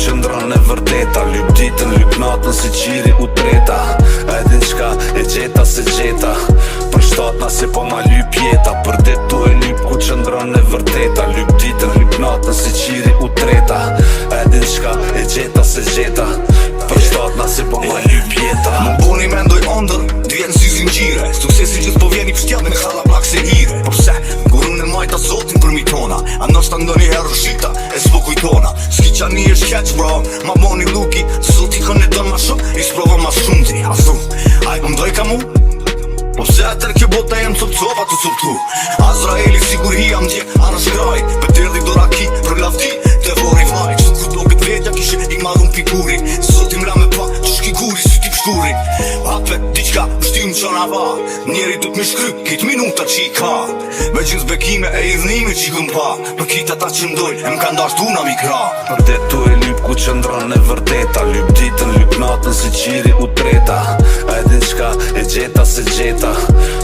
qëndron e vërteta. Lyp ditën, lyp natën si qiri u treta. E din qka e gjeta se gjeta. Për shtatna se po ma lyp jeta. Për det tu e lyp ku qëndron e vërteta. Lyp ditën, lyp natën si qiri u treta. E din qka e gjeta se gjeta. Për shtatna se po ma lyp jeta. Më boni me ndoj ondër, t'vjen si zingjire. Suksesi gjithë po vjeni pështjallë me khala plak se hire. Po pse, gurën e majta zotin për mitona. A nështë ndoni herë rëshita, e s'po kujtona. S'ki qa një është keq bro, ma boni luki. Zoti kën e don ma shumë, i s'provo ma shumë ti. A thu, a i pëmdoj ka mu? Po pse atër kjo bota jem cop-copa të coptu. Azraeli sigur hi am dje, anë shkraj. Pëtërdi do raki, për lavdi, te vori vaj. Qëtë ku do këtë vetja kishe i marun pikuri. Zoti mra me pa, që shki guri si ti pështuri. Atve, diqka, pështim qona va. Njeri du t'mi shkry, kitë minuta që i ka. Me gjithë bekime e idhnimi që i këm pa. Për kita ta që mdoj, e m'ka ndashtu na mi kra. Për det tu e lyp ku qëndron e vërteta. Lyp ditën, lyp natën si qiri u treta. E din qka e gjeta se gjeta.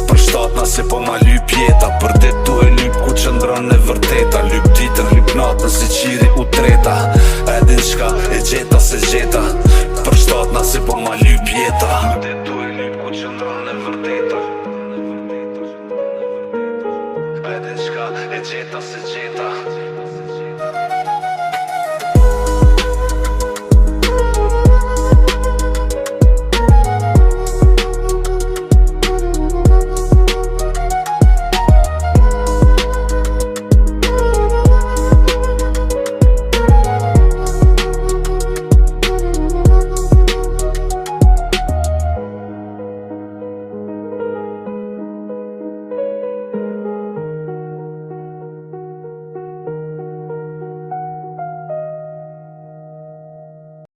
Për shtatna se po ma lyp jeta. Për det tu e lyp ku qëndron e vërteta. Lyp ditën, lyp natën si qiri u treta. E din qka e gjeta se gjeta. Për shtatna se po ma lyp jeta. Për det tu e lyp ku qëndron e vërteta. E din qka e gjeta se gjeta.